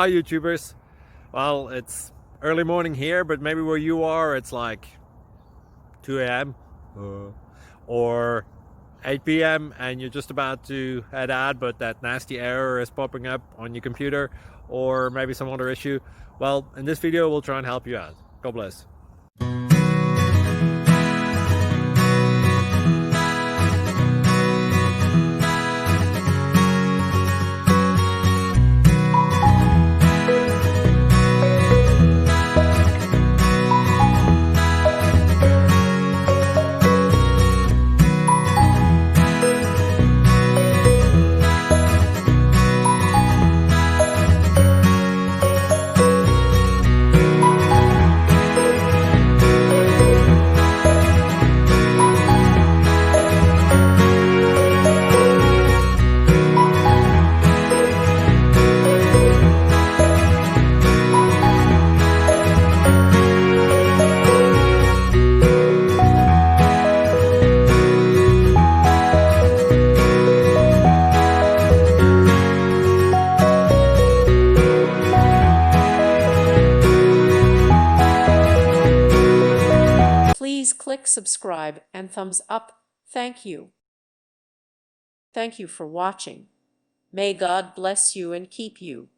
Hi YouTubers. Well, it's early morning here, but maybe where you are it's like 2 a.m. Or 8 p.m. and you're just about to head out, but that nasty error is popping up on your computer, or maybe some other issue. Well, in this video we'll try and help you out. God bless. Please click subscribe and thumbs up. Thank you. Thank you for watching. May God bless you and keep you.